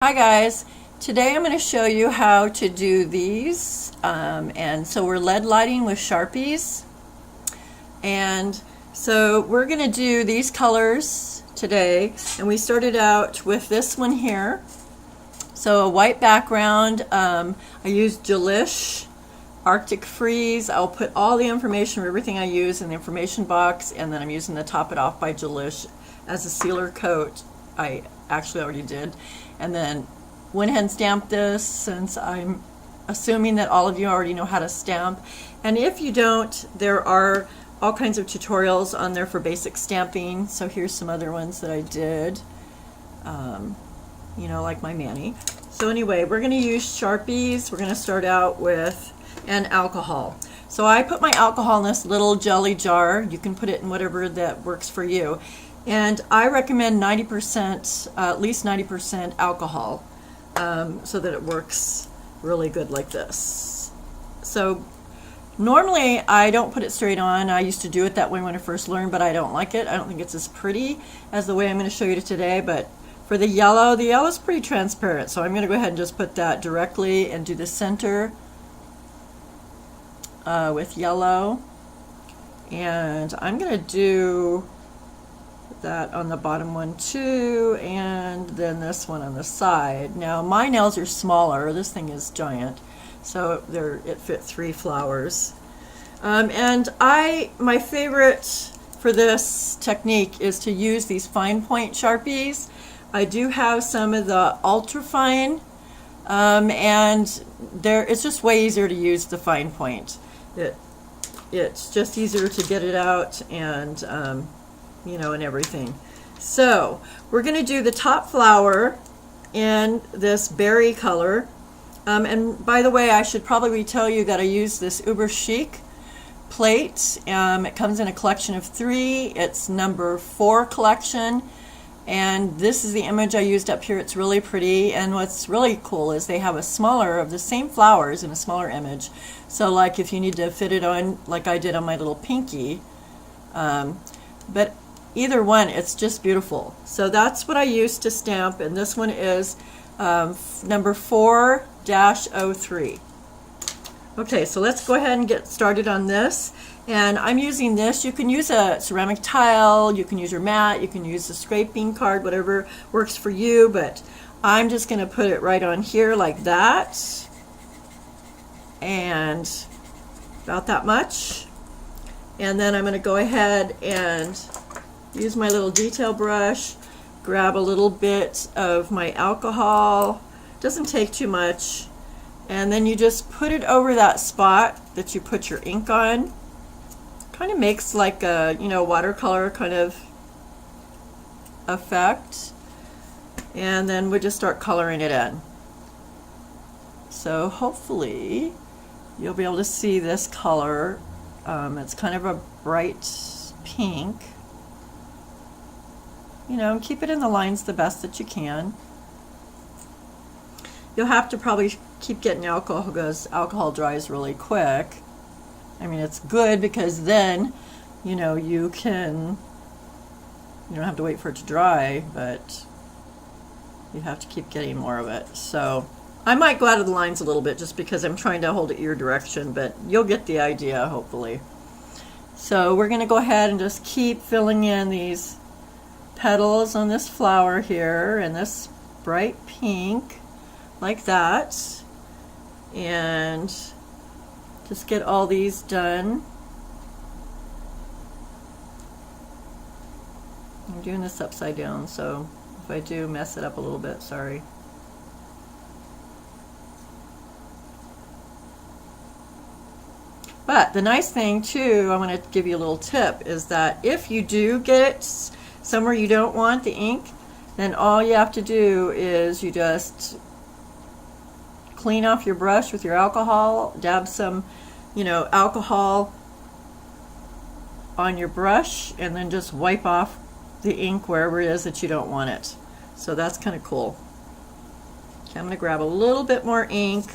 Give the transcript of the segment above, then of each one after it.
Hi guys, today I'm going to show you how to do these and so we're lead lighting with Sharpies, and so we're going to do these colors today, and we started out with this one here. So a white background, I used Gelish Arctic Freeze. I'll put all the information of everything I use in the information box, and then I'm using the Top It Off by Gelish as a sealer coat. I actually already did, and then went ahead and stamped this, since I'm assuming that all of you already know how to stamp. And if you don't, there are all kinds of tutorials on there for basic stamping. So here's some other ones that I did, like my Manny. So anyway, we're going to use Sharpies. We're going to start out with an alcohol. So I put my alcohol in this little jelly jar. You can put it in whatever that works for you. And I recommend 90%, at least 90% alcohol, so that it works really good like this. So normally I don't put it straight on. I used to do it that way when I first learned, but I don't like it. I don't think it's as pretty as the way I'm going to show you today. But for the yellow is pretty transparent. So I'm going to go ahead and just put that directly and do the center with yellow. And I'm going to do that on the bottom one too, and then this one on the side. Now my nails are smaller. This thing is giant, so it fit 3 flowers. And my favorite for this technique is to use these fine point Sharpies. I do have some of the ultra fine, and it's just way easier to use the fine point. It's just easier to get it out, and and everything. So we're going to do the top flower in this berry color. And by the way, I should probably tell you that I use this Uber Chic plate. It comes in a collection of 3. It's number 4 collection. And this is the image I used up here. It's really pretty. And what's really cool is they have a smaller of the same flowers in a smaller image. So like if you need to fit it on, like I did on my little pinky. But either one, it's just beautiful. So that's what I used to stamp, and this one is number 4-03. Okay, so let's go ahead and get started on this. And I'm using this. You can use a ceramic tile, you can use your mat, you can use a scraping card, whatever works for you, but I'm just going to put it right on here like that, and about that much. And then I'm going to go ahead and use my little detail brush, grab a little bit of my alcohol. Doesn't take too much. And then you just put it over that spot that you put your ink on. Kind of makes like a, watercolor kind of effect. And then we just start coloring it in. So hopefully you'll be able to see this color. It's kind of a bright pink. Keep it in the lines the best that you can. You'll have to probably keep getting alcohol because alcohol dries really quick. I mean, it's good because then, you don't have to wait for it to dry, but you have to keep getting more of it. So I might go out of the lines a little bit just because I'm trying to hold it your direction, but you'll get the idea, hopefully. So we're going to go ahead and just keep filling in these petals on this flower here in this bright pink, like that. And just get all these done. I'm doing this upside down, so if I do mess it up a little bit, sorry. But the nice thing too, I want to give you a little tip, is that if you do get somewhere you don't want the ink, then all you have to do is you just clean off your brush with your alcohol, dab some, alcohol on your brush, and then just wipe off the ink wherever it is that you don't want it. So that's kind of cool. Okay, I'm going to grab a little bit more ink.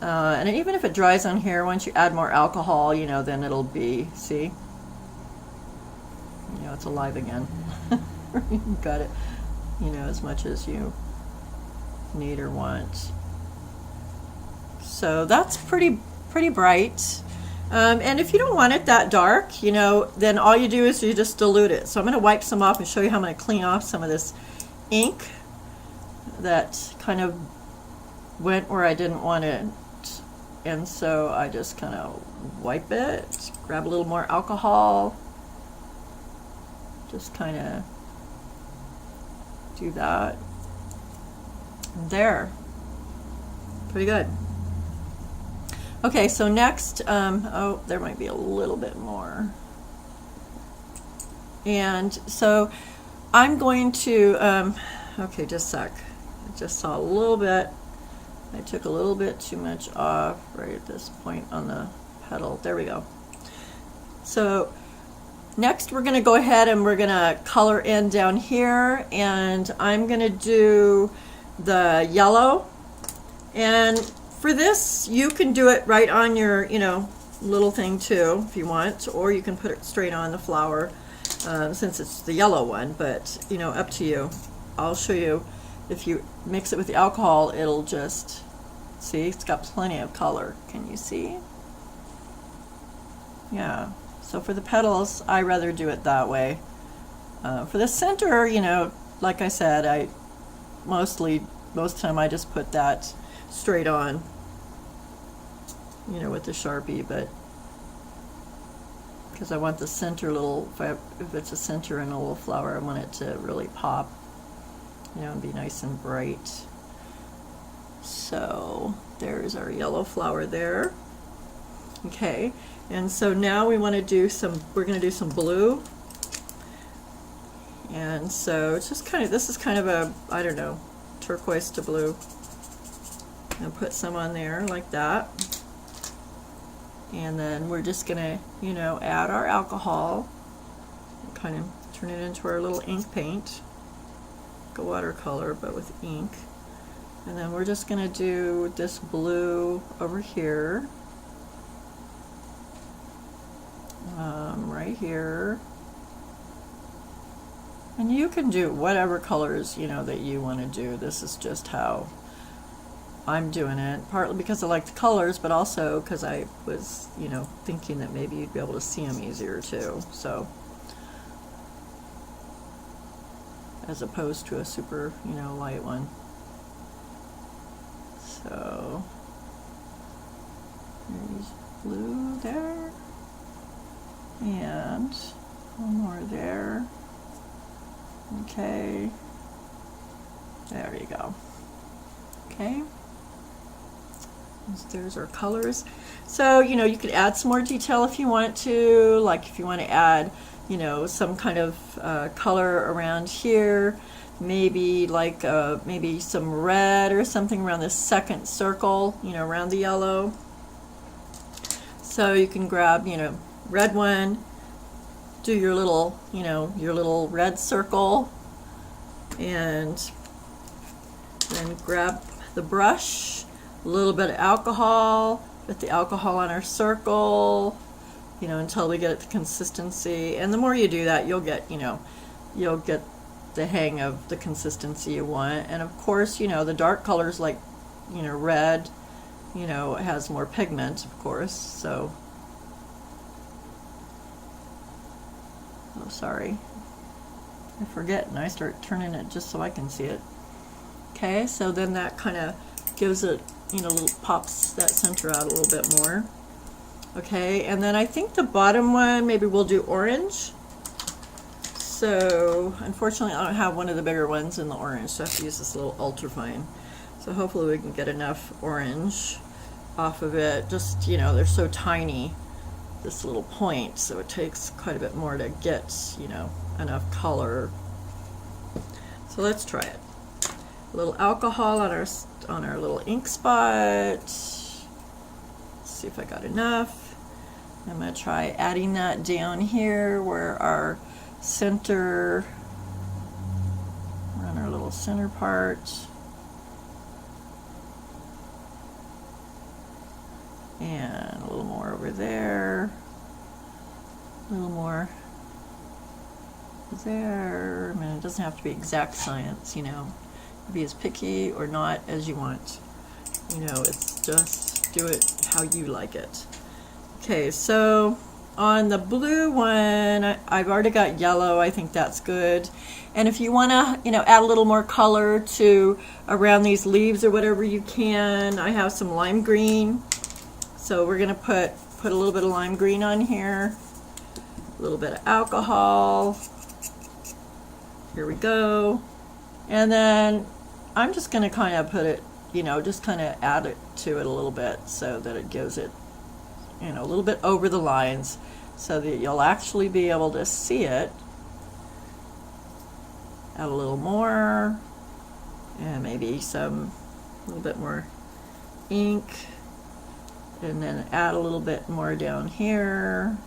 And even if it dries on here, once you add more alcohol, then it'll be, see? It's alive again. You got it, as much as you need or want. So that's pretty bright. And if you don't want it that dark, you know, then all you do is you just dilute it. So I'm going to wipe some off and show you how I'm going to clean off some of this ink that kind of went where I didn't want it. And so I just kind of wipe it, grab a little more alcohol, just kind of do that. And there. Pretty good. Okay, so next, oh, there might be a little bit more. And so I'm going to, okay, just a sec. I just saw a little bit. I took a little bit too much off right at this point on the petal. There we go. So next we're going to go ahead and we're going to color in down here, and I'm going to do the yellow. And for this, you can do it right on your, you know, little thing too, if you want, or you can put it straight on the flower, since it's the yellow one, but, you know, up to you. I'll show you. If you mix it with the alcohol, it'll just, see, it's got plenty of color. Can you see? Yeah. So for the petals, I rather do it that way. For the center, you know, like I said, most of the time I just put that straight on, you know, with the Sharpie, but because I want the center little, if it's a center in a little flower, I want it to really pop, you know, and be nice and bright. So there's our yellow flower there. Okay, and so now we want to do some, we're going to do some blue. And so it's just kind of, this is kind of a, I don't know, turquoise to blue. And put some on there like that. And then we're just going to, you know, add our alcohol, and kind of turn it into our little ink paint. Like a watercolor, but with ink. And then we're just going to do this blue over here. Right here. And you can do whatever colors, you know, that you want to do. This is just how I'm doing it, partly because I like the colors, but also because I was, you know, thinking that maybe you'd be able to see them easier too. So, as opposed to a super, you know, light one. So, there's blue there, and one more there. Okay, there you go. Okay. There's our colors. So, you know, you could add some more detail if you want to, like if you want to add, you know, some kind of color around here, maybe like maybe some red or something around the second circle, you know, around the yellow. So you can grab, you know, red one, do your little, you know, your little red circle, and then grab the brush, a little bit of alcohol, put the alcohol on our circle, you know, until we get the consistency. And the more you do that, you'll get, you know, you'll get the hang of the consistency you want. And of course, you know, the dark colors like, you know, red, you know, has more pigment, of course. So, oh, sorry, I forget and I start turning it just so I can see it. Okay, so then that kind of gives it, you know, little pops that center out a little bit more. Okay, and then I think the bottom one, maybe we'll do orange. So unfortunately I don't have one of the bigger ones in the orange, so I have to use this little ultrafine. So hopefully we can get enough orange off of it. Just, you know, they're so tiny, this little point, so it takes quite a bit more to get, you know, enough color. So let's try it. A little alcohol on our little ink spot. Let's see if I got enough. I'm going to try adding that down here where our center, around our little center part. And a little more over there. A little more there. I mean, it doesn't have to be exact science, you know. Be as picky or not as you want. You know, it's just do it how you like it. Okay, so on the blue one, I've already got yellow. I think that's good. And if you want to, you know, add a little more color to around these leaves or whatever, you can. I have some lime green, so we're going to put a little bit of lime green on here, a little bit of alcohol. Here we go. And then I'm just going to kind of put it, you know, just kind of add it to it a little bit so that it gives it, you know, a little bit over the lines so that you'll actually be able to see it. Add a little more, and maybe a little bit more ink, and then add a little bit more down here.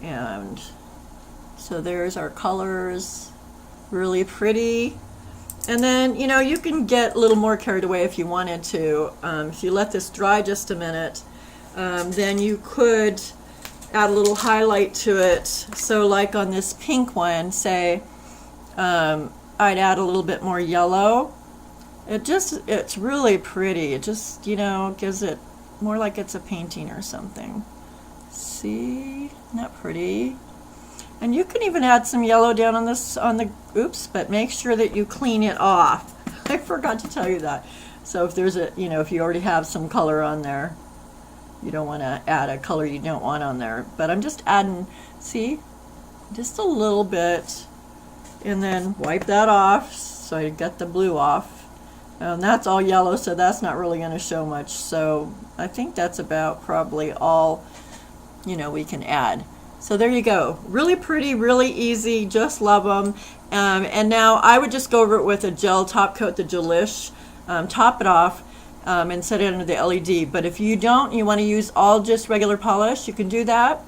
And so there's our colors, really pretty. And then, you know, you can get a little more carried away if you wanted to. If you let this dry just a minute, then you could add a little highlight to it. So like on this pink one, say, I'd add a little bit more yellow. It's really pretty. It just, you know, gives it more like it's a painting or something. See, isn't that pretty? And you can even add some yellow down on this, but make sure that you clean it off. I forgot to tell you that. So if there's you know, if you already have some color on there, you don't want to add a color you don't want on there. But I'm just adding, see, just a little bit. And then wipe that off so I get the blue off. And that's all yellow, so that's not really going to show much. So I think that's about probably all, you know, we can add. So there you go. Really pretty, really easy, just love them. And now I would just go over it with a gel top coat, the Gelish, top it off, and set it under the LED. But if you don't, you want to use all just regular polish, you can do that.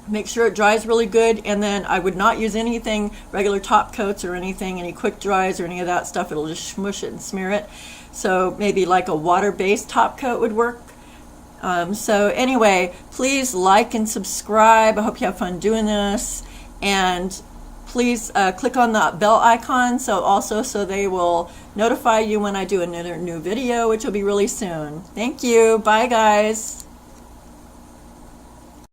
Make sure it dries really good, and then I would not use anything, regular top coats or anything, any quick dries or any of that stuff. It'll just smush it and smear it. So maybe like a water-based top coat would work. So anyway, please like and subscribe. I hope you have fun doing this. And please click on the bell icon so they will notify you when I do another new video, which will be really soon. Thank you. Bye, guys.